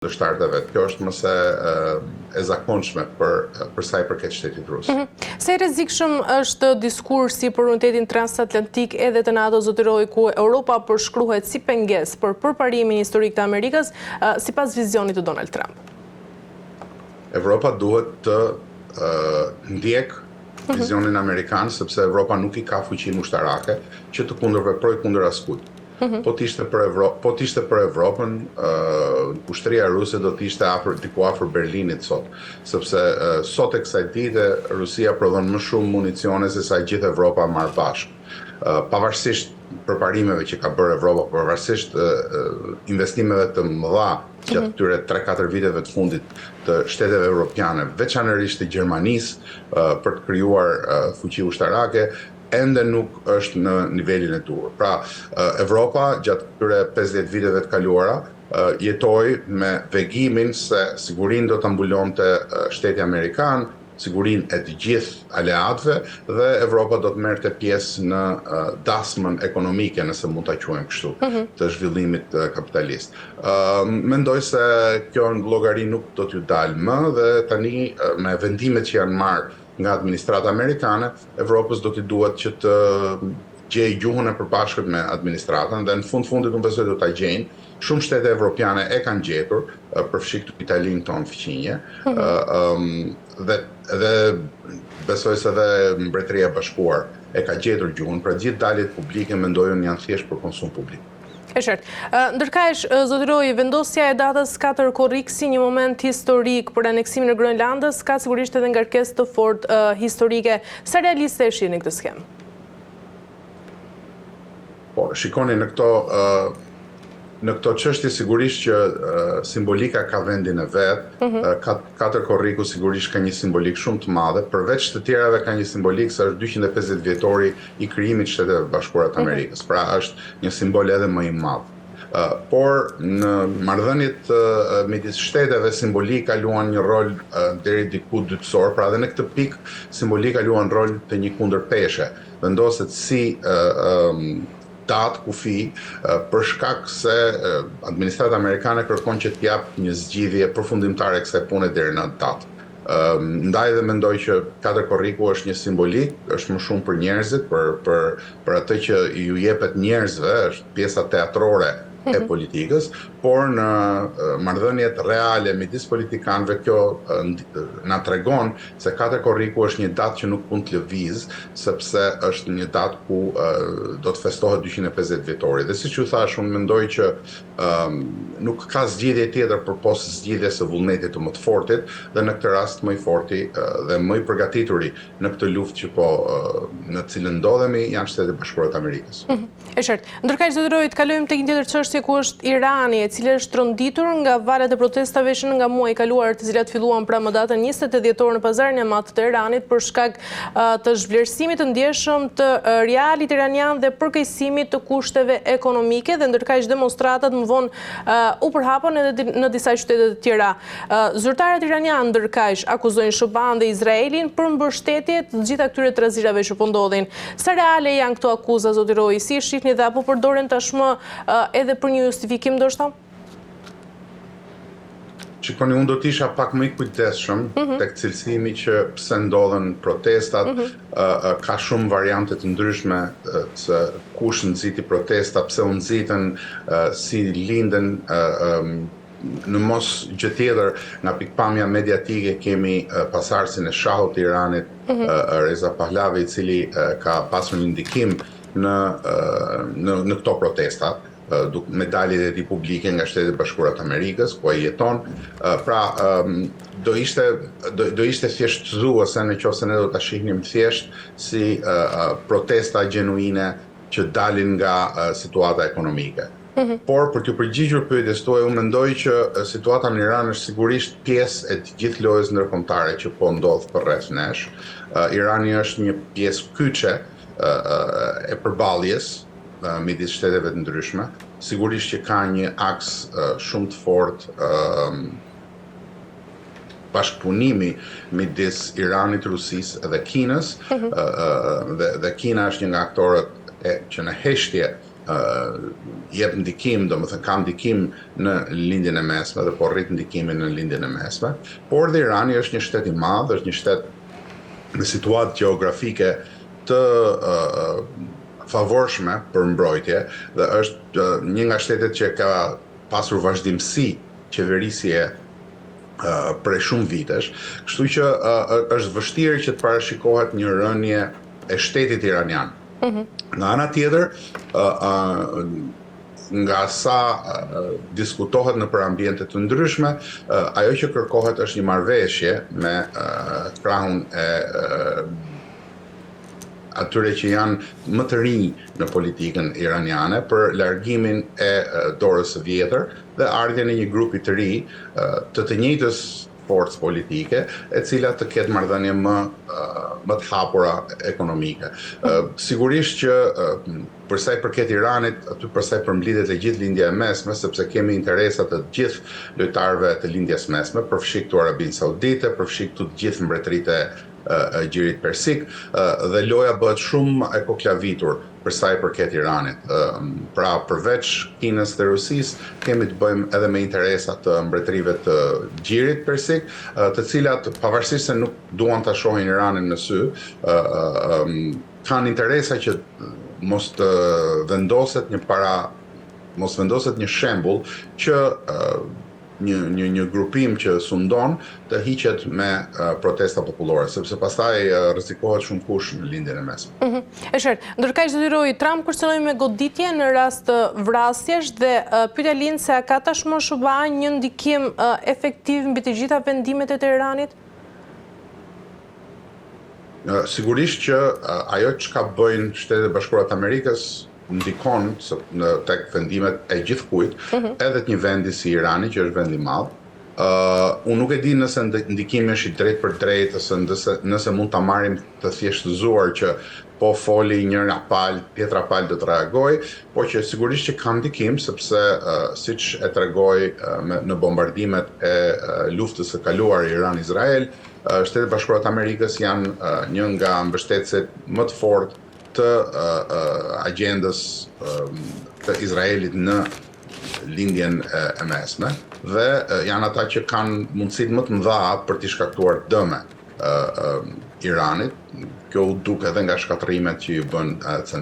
Shtartë vetë. Kjo është mëse e zakonshme për sa i përket shtetit rus. Se rrezikshëm është diskursi për unitetin transatlantik edhe të NATO, zoti Roy, ku Europa përshkruhet si pengesë për përparimin historik të Amerikës sipas vizionit të Donald Trump? Evropa duhet të ndjek vizionin amerikan, sepse Evropa nuk i ka fuqinë ushtarake që të kundërveprojë kundër askujt. Po t'ishte për Evropën, ushtria ruse do t'ishte diku afër Berlinit sot, sepse sot e kësaj dite Rusia prodhon më shumë municione se sa gjithë Evropa marrë bashkë. Pavarësisht përparimeve që ka bërë Evropa, pavarësisht investimeve të mëdha që këtyre 3-4 viteve të fundit të shteteve europiane, veçanërisht të Gjermanisë, për të krijuar fuqi ushtarake, ende nuk është në nivelin e duhur. Pra, Evropa gjatë këtyre 50 viteve të kaluara jetoi me vegimin se sigurinë do ta mbulonte shteti amerikan, sigurinë e të gjithë aleatëve dhe Evropa do të merrte pjesë në dasmën ekonomike, nëse mund ta quajmë kështu, të zhvillimit kapitalist. Mendoj se kjo llogari nuk do t'ju dalë më dhe tani me vendimet që janë marrë nga administrata amerikane, Evropës do t'i duhet që të gjejë gjuhën e përbashkët me administratën dhe në fundit unë besoj do ta gjejnë. Shumë shtete evropiane e kanë gjetur, përfshi këtu Italinë tonë fëqinje, dhe besoj se dhe Mbretëria e Bashkuar e ka gjetur gjuhën, pra gjithë daljet publike mendojnë janë thjesht për konsum publik. E qartë. Ndërkaq, zoti Roy, vendosja e datës 4 korrik si një moment historik për aneksimin e Groenlandës ka sigurisht edhe ngarkesë të fortë historike. Sa realiste e shihni këtë skemë? Po, shikoni në këto çështje sigurisht që simbolika ka vendin e vet, 4 korriku sigurisht ka një simbolik shumë të madhe, përveç të tjerave ka një simbolik se është 250 vjetori i krijimit të Shteteve Bashkuara të Amerikës. Pra është një simbol edhe më i madh. Por në marrëdhëniet midis shteteve simbolika luan një rol deri diku dytësor, pra edhe në këtë pikë simbolika luan rol të një kundërpeshe. Vendoset si datë kufi për shkak se administrata amerikane kërkon që t'jap një zgjidhje përfundimtare kësaj pune deri në datë. Ndaj dhe mendoj që 4 korriku është një simbolik, është më shumë për njerëzit, për atë që ju jepet njerëzve, është pjesa teatrore e politikës, por në marrëdhëniet reale midis politikanëve kjo na tregon se 4 korriku është një datë që nuk mund të lëviz, sepse është një datë ku do të festohet 250 vjetori. Dhe siç ju thash, unë mendoj që nuk ka zgjidhje tjetër përpos zgjidhjes së vullnetit të më të fortit, dhe në këtë rast më i forti dhe më i përgatituri në këtë luftë që në cilën ndodhemi janë Shtetet e Bashkuara të Amerikës. E qartë. Ndërkaq, zoti Roy, të kalojmë tek një tjetër çështje ku është Irani, e cila është rronditur nga valet e protestave që nga muaji i kaluar, të cilat filluan pra më datën 28 dhjetor në pazarin e madh të Iranit për shkak të zhvlerësimit të ndjeshëm të realit iranian dhe përkeqësimit të kushteve ekonomike, dhe ndërkaq demonstratat më vonë u përhapën edhe në disa qytete të tjera. Zyrtarët iranianë ndërkaq akuzojnë SHBA-n dhe Izraelin për mbështetje të gjitha këtyre trazirave që po ndodhin. Sa reale janë këto akuza, zoti Roy? Si e shihni dhe apo përdoren tashmë edhe për një justifikim ndoshta? Shikoni, unë do t'isha pak më i kujdesshëm tek cilësimi që pse ndodhen protestat, ka shumë variante të ndryshme se kush nxiti protesta, pse u nxitën, si linden. Në mos gjë tjetër, nga pikpamja mediatike kemi pasardhësin e shahut të Iranit, Reza Pahlavi, i cili ka pasur një ndikim në këto protesta, me daljet e tij publike nga Shtetet e Bashkuara të Amerikës, ku ai jeton. Pra, do ishte thjeshtëzuese nëse ne do ta shihnim thjesht si protesta gjenuine që dalin nga situata ekonomike. Por për t'ju përgjigjur pyetjes tuaj, unë mendoj që situata në Iran është sigurisht pjesë e të gjithë lojës ndërkombëtare që po ndodh përreth nesh. Irani është një pjesë kyçe e përballjes midis shteteve të ndryshme. Sigurisht që ka një aks shumë të fortë bashkëpunimi midis Iranit, Rusisë dhe Kinës, dhe Kina është një nga aktorët që në heshtje jep ndikim, domethënë ka ndikim në lindjen e mesme dhe po rrit ndikimin në lindjen e mesme, por dhe Irani është një shtet i madh, është një shtet në situatë gjeografike të favorshme për mbrojtje dhe është një nga shtetet që ka pasur vazhdimsi qeverisje prej shumë vitesh, kështu që është vështirë që të parashikohet një rënje e shtetit iranian. Në ana tjetër, nga sa diskutohet në për ambiente të ndryshme, ajo që kërkohet është një marrëveshje me krahun e atyre që janë më të rinj në politikën iraniane për largimin e dorës së vjetër dhe ardhjen e një grupi të ri të njëjtës forcë politike, e cila të ketë marrëdhënie më të hapura ekonomike. Sigurisht që për sa i përket Iranit, aty për sa i përmblidhet e gjithë lindja e mesme, sepse kemi interesat të gjithë lojtarëve të lindjes mesme, përfshi këtu Arabinë Saudite, përfshi këtu të gjithë mbretëritë e Gjirit Persik, dhe loja bëhet shumë e koklavitur për sa i përket Iranit. Pra përveç Kinës dhe Rusisë, kemi të bëjmë edhe me interesat të mbretërive të Gjirit Persik, të cilat pavarësisht se nuk duan ta shohin Iranin në sy, kanë interesa që mos vendoset një shembull që një grupim që sundon të hiqet me protesta popullore, sepse pastaj rrezikohet shumë kush në lindjen e mesme. E qartë. Ndërkaq zotëroj, Trump kërcënoi me goditje në rast të vrasjesh dhe pyetja lind se a ka tashmë SBA një ndikim efektiv mbi të gjitha vendimet e Teheranit? Sigurisht që ajo çka bëjnë Shtetet e Bashkuara të Amerikës ndikon tek vendimet e gjithkujt, edhe të një vendi si Irani, që është vend i madh. Unë nuk e di nëse ndikimi është i drejtë për drejtë, ose nëse mund ta marrim të thjeshtëzuar që po foli njëra palë, tjetra palë do të reagoj, po që sigurisht që ka ndikim, sepse siç e tregoj në bombardimet e luftës së kaluar Iran-Izrael, Shtetet e Bashkuara të Amerikës janë një nga mbështetësit më të fortë të agjendës të Izraelit në lindjen e mesme dhe janë ata që kanë mundësitë më të mëdha për t'i shkaktuar dëme Iranit. Kjo u duk edhe nga shkatërimet që ju bën